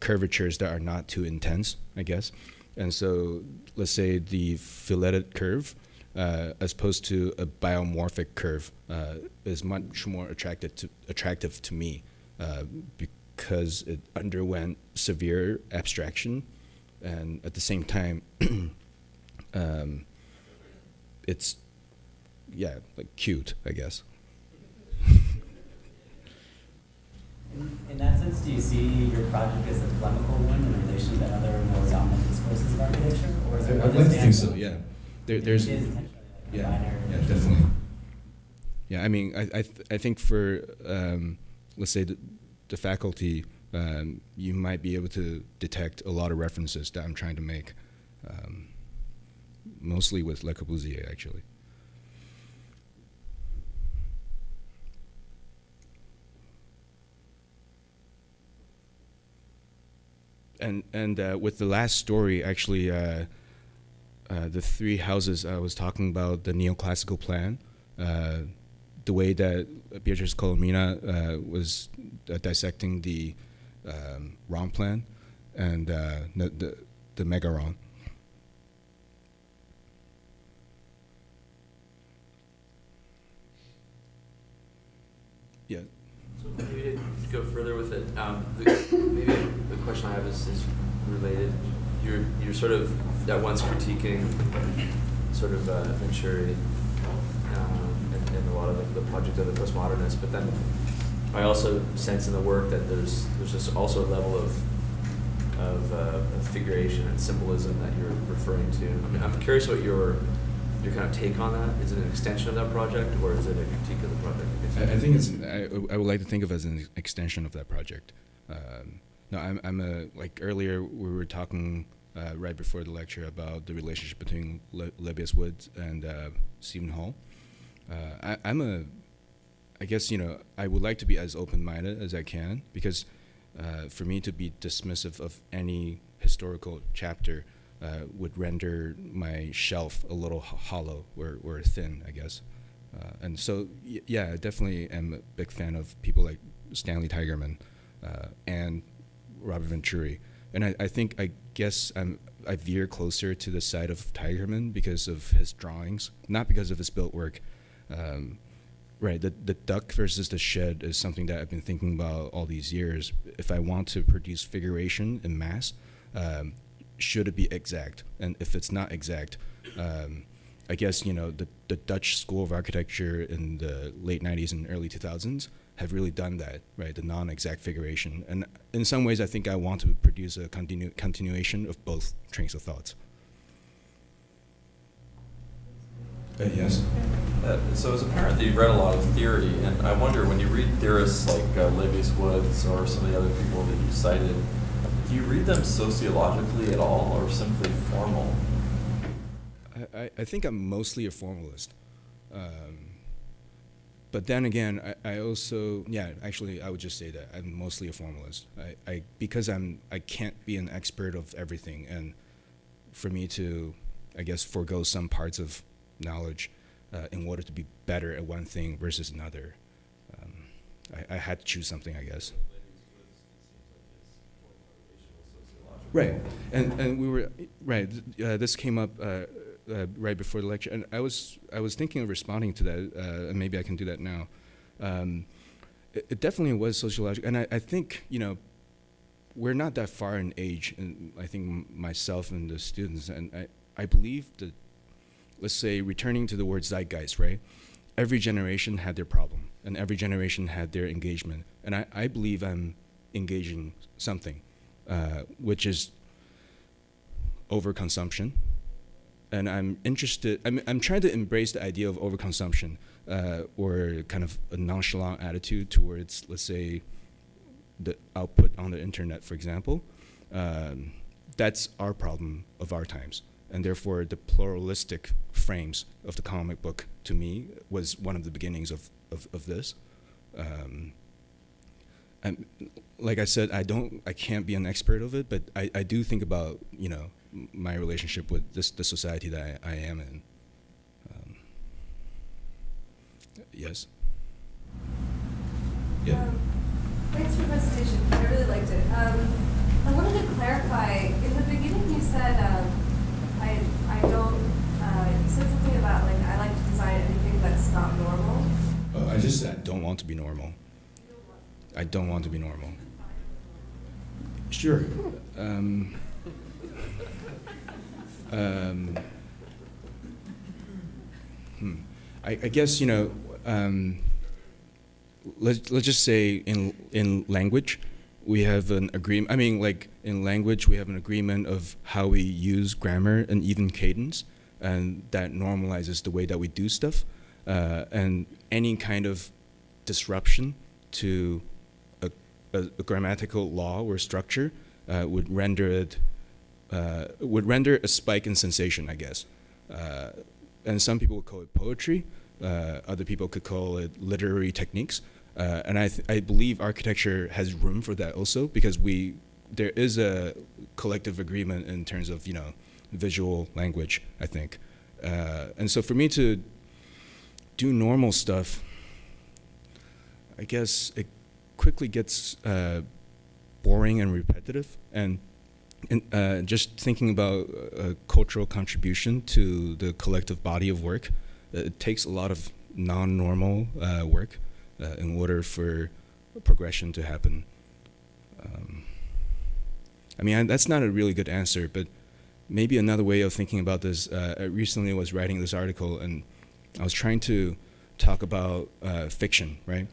curvatures that are not too intense, I guess. And so let's say the filleted curve, as opposed to a biomorphic curve, is much more attractive to me, because it underwent severe abstraction, and at the same time, it's like cute, I guess. In that sense, do you see your project as a polemical one in relation to other more dominant discourses of architecture, or is it? I'd like to think so. Yeah, there's. Definitely. Yeah, I mean, I think for let's say the faculty, you might be able to detect a lot of references that I'm trying to make, mostly with Le Corbusier, actually. And with the last story, actually, the three houses I was talking about, the neoclassical plan, the way that Beatrice Colomina was dissecting the ROM plan and the Megaron. Yeah. So maybe to go further with it, maybe the question I have is related. You're sort of at once critiquing sort of Venturi and a lot of the project of the postmodernists, but then I also sense in the work that there's just also a level of figuration and symbolism that you're referring to. I mean, I'm curious what your your kind of take on that? Is it an extension of that project, or is it a critique of the project? I think it's. I would like to think of it as an extension of that project. No, like earlier we were talking right before the lecture about the relationship between Lebbeus Woods and Stephen Hall. I guess, I would like to be as open-minded as I can, because for me to be dismissive of any historical chapter would render my shelf a little hollow or thin, I guess. And so, yeah, I definitely am a big fan of people like Stanley Tigerman and Robert Venturi. And I guess I veer closer to the side of Tigerman because of his drawings, not because of his built work. Right, the duck versus the shed is something that I've been thinking about all these years. If I want to produce figuration in mass, should it be exact? And if it's not exact, I guess, the Dutch School of Architecture in the late 90s and early 2000s have really done that, right, the non-exact figuration. And in some ways, I think I want to produce a continuation of both trains of thoughts. Yes? So it's apparent that you've read a lot of theory, and I wonder, when you read theorists like Lebbeus Woods or some of the other people that you cited, do you read them sociologically at all, or simply formal? I think I'm mostly a formalist. But then again, I also, yeah, actually, I would just say that I'm mostly a formalist. Because I can't be an expert of everything, and for me to, I guess, forego some parts of knowledge in order to be better at one thing versus another. I had to choose something, I guess. Right, and we were, right, this came up right before the lecture, and I was thinking of responding to that, and maybe I can do that now. It definitely was sociological, and I think, we're not that far in age, and I think myself and the students, and I believe that, let's say, returning to the word zeitgeist, right? Every generation had their problem, and every generation had their engagement. And I believe I'm engaging something, which is overconsumption. And I'm interested, I'm trying to embrace the idea of overconsumption, or kind of a nonchalant attitude towards, let's say, the output on the internet, for example. That's our problem of our times. And therefore, the pluralistic frames of the comic book, to me, was one of the beginnings of this. And like I said, I can't be an expert of it, but I do think about, my relationship with the society that I am in. Yes? Yeah. Thanks for the presentation. I really liked it. I wanted to clarify, in the beginning you said, I don't, you said something about, like, I like to design anything that's not normal. Oh, I just said I don't want to be normal. I don't want to be normal. Sure. I guess, let's just say in language, we have an agreement. I mean, like, in language, we have an agreement of how we use grammar and even cadence, and that normalizes the way that we do stuff. And any kind of disruption to a grammatical law or structure would render a spike in sensation, I guess. And some people would call it poetry. Other people could call it literary techniques. And I believe architecture has room for that also, because there is a collective agreement in terms of, visual language, I think. And so for me to do normal stuff, I guess it quickly gets boring and repetitive. And just thinking about a cultural contribution to the collective body of work, it takes a lot of non-normal work in order for progression to happen. I mean, that's not a really good answer, but maybe another way of thinking about this, I recently was writing this article, and I was trying to talk about fiction, right?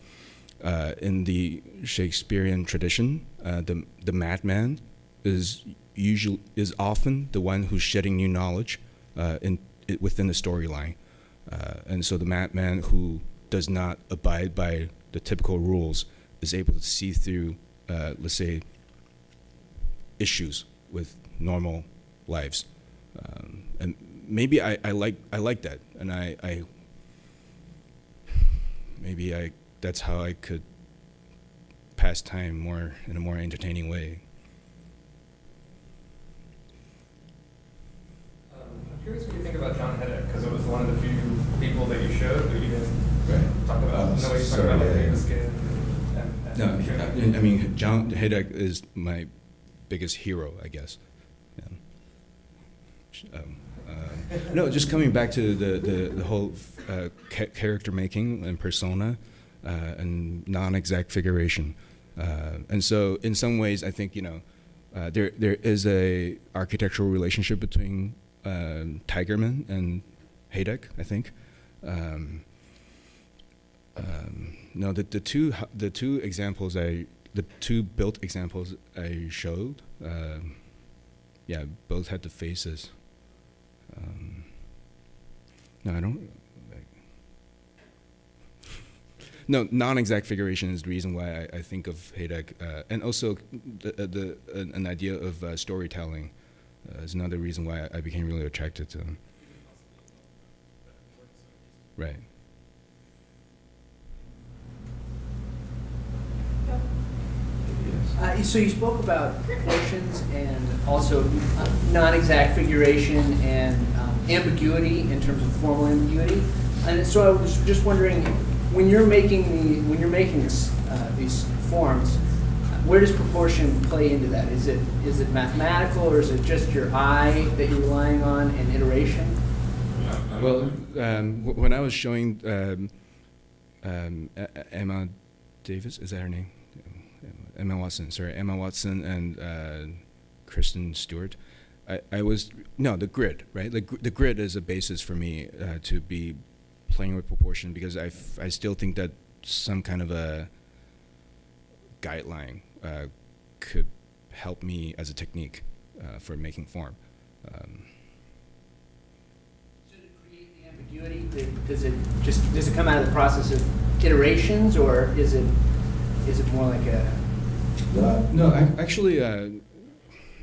In the Shakespearean tradition, the madman is often the one who's shedding new knowledge within the storyline. And so the man who does not abide by the typical rules is able to see through, let's say, issues with normal lives. And maybe I like that, and that's how I could pass time in a more entertaining way. I'm curious what you think about John Hedek, because it was one of the few people that you showed, but you didn't talk about. No, you talked about like famous kid. No, I mean John Hedek is my biggest hero, I guess. Yeah. No, just coming back to the whole character making and persona and non-exact figuration, and so in some ways I think there is a architectural relationship between Tigerman and Hedek, I think. No, the two examples the two built examples I showed, yeah, both had the faces. No, I don't. No, non-exact figuration is the reason why I think of Hedek, and also an idea of storytelling is another reason why I became really attracted to him. Right. So you spoke about proportions and also non-exact figuration and ambiguity in terms of formal ambiguity. And so I was just wondering, when you're making these forms, where does proportion play into that? Is it mathematical, or is it just your eye that you're relying on and iteration? Well, when I was showing Emma Davis, is that her name? Emma Watson and Kristen Stewart. The grid, right? The grid is a basis for me to be playing with proportion, because I still think that some kind of a guideline could help me as a technique for making form. So to create the ambiguity, does it come out of the process of iterations, or is it more like a? No, actually,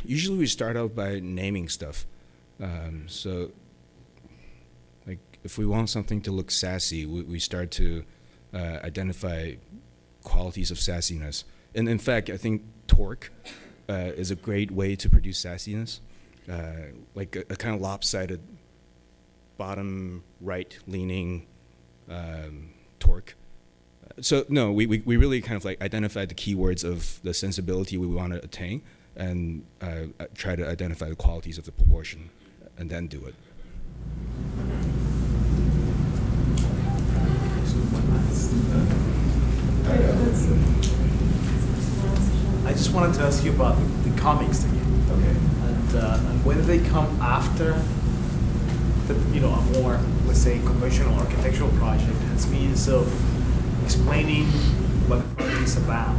usually we start out by naming stuff. So, like, if we want something to look sassy, we start to identify qualities of sassiness. And in fact, I think torque is a great way to produce sassiness, like a kind of lopsided, bottom right leaning torque. So no, we really kind of like identified the keywords of the sensibility we want to attain, and try to identify the qualities of the proportion, and then do it. I just wanted to ask you about the comics again. Okay. And whether they come after a more, let's say, conventional architectural project as means of explaining what the project is about,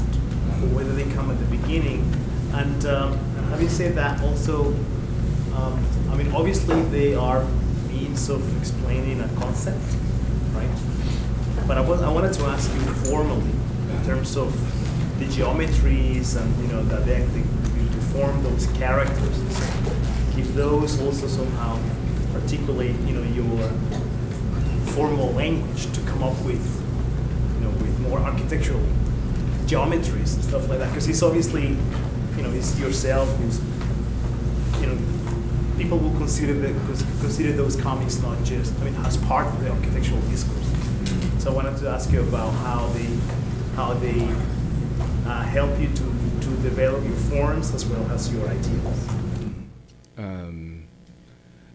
or whether they come at the beginning. And having said that, also, I mean, obviously they are means of explaining a concept, right? But I wanted to ask you formally, in terms of the geometries and that they to form those characters, and so if those also somehow articulate your formal language to come up with more architectural geometries and stuff like that, because it's obviously, it's yourself who's, people will consider those comics not just, as part of the architectural discourse. So I wanted to ask you about how they help you to develop your forms as well as your ideas.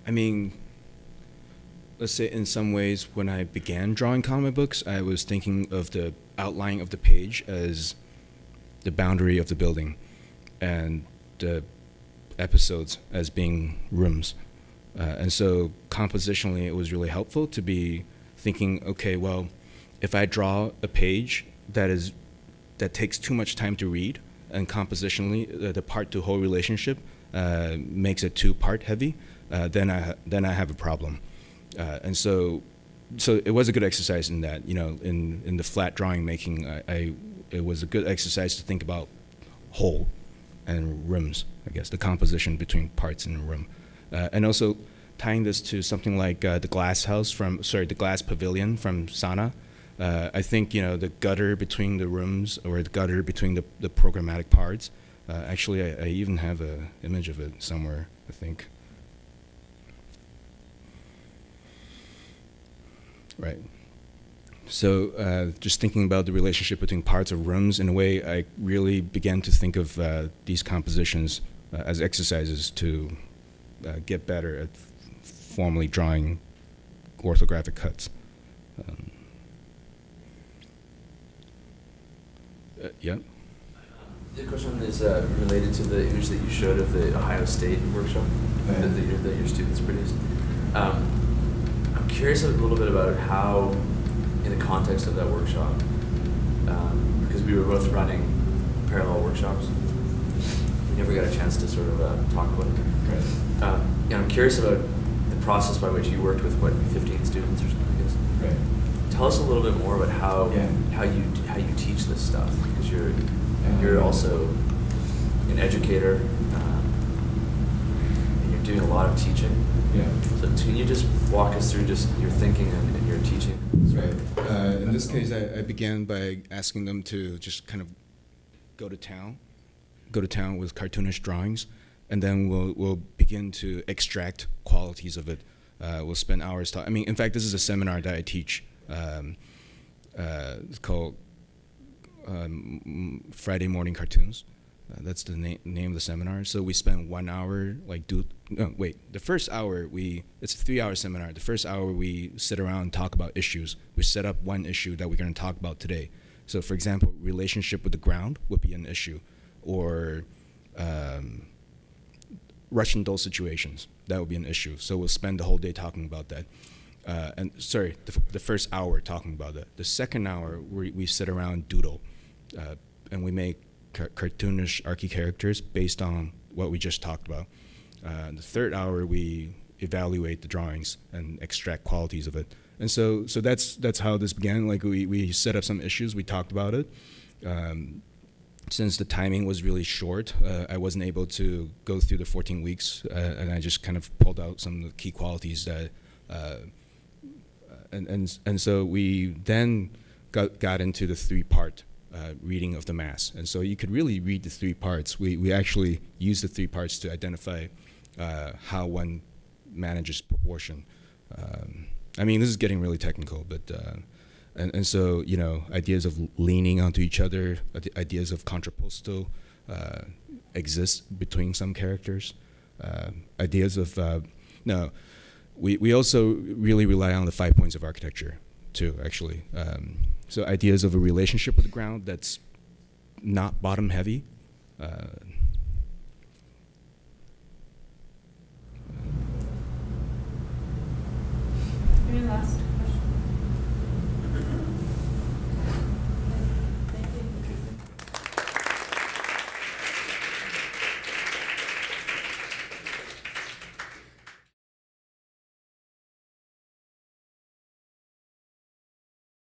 I mean, let's say in some ways, when I began drawing comic books, I was thinking of the outline of the page as the boundary of the building, and the episodes as being rooms. And so compositionally, it was really helpful to be thinking, okay, well, if I draw a page that takes too much time to read, and compositionally, the part-to-whole relationship makes it too part-heavy, then I have a problem. And so it was a good exercise in that, you know, in the flat drawing making, it was a good exercise to think about whole and rooms, I guess, the composition between parts in a room. And also tying this to something like the glass house the glass pavilion from Sana. I think, you know, the gutter between the rooms, or the gutter between the programmatic parts. Actually, I even have an image of it somewhere, I think. Right. So just thinking about the relationship between parts of rooms, in a way, I really began to think of these compositions as exercises to get better at formally drawing orthographic cuts. Yeah. The question is related to the image that you showed of the Ohio State workshop that your students produced. I'm curious a little bit about how, in the context of that workshop, because we were both running parallel workshops, we never got a chance to sort of talk about it. Right. I'm curious about the process by which you worked with, what, 15 students or something, I guess. Right. Tell us a little bit more about how you teach this stuff, because you're also an educator, and you're doing a lot of teaching. Yeah. So can you just walk us through just your thinking and your teaching? Right. In this case, I began by asking them to just kind of go to town with cartoonish drawings, and then we'll begin to extract qualities of it. We'll spend hours talking. I mean, in fact, this is a seminar that I teach. It's called Friday Morning Cartoons. That's the name of the seminar. So we spend 1 hour, the first hour it's a 3-hour seminar. The first hour we sit around and talk about issues. We set up one issue that we're going to talk about today. So for example, relationship with the ground would be an issue, or Russian doll situations, that would be an issue. So we'll spend the whole day talking about that. The first hour talking about that. The second hour, we sit around and doodle, and we make cartoonish archy characters based on what we just talked about. The third hour, we evaluate the drawings and extract qualities of it. And so that's how this began. Like we set up some issues, we talked about it. Since the timing was really short, I wasn't able to go through the 14 weeks, and I just kind of pulled out some of the key qualities that. And so we then got into the 3-part reading of the mass. And so you could really read the 3 parts. We actually use the 3 parts to identify how one manages proportion. I mean, this is getting really technical, but and so, you know, ideas of leaning onto each other, ideas of contrapposto exist between some characters. Ideas of we also really rely on the 5 points of architecture too, actually. So ideas of a relationship with the ground that's not bottom heavy. Any last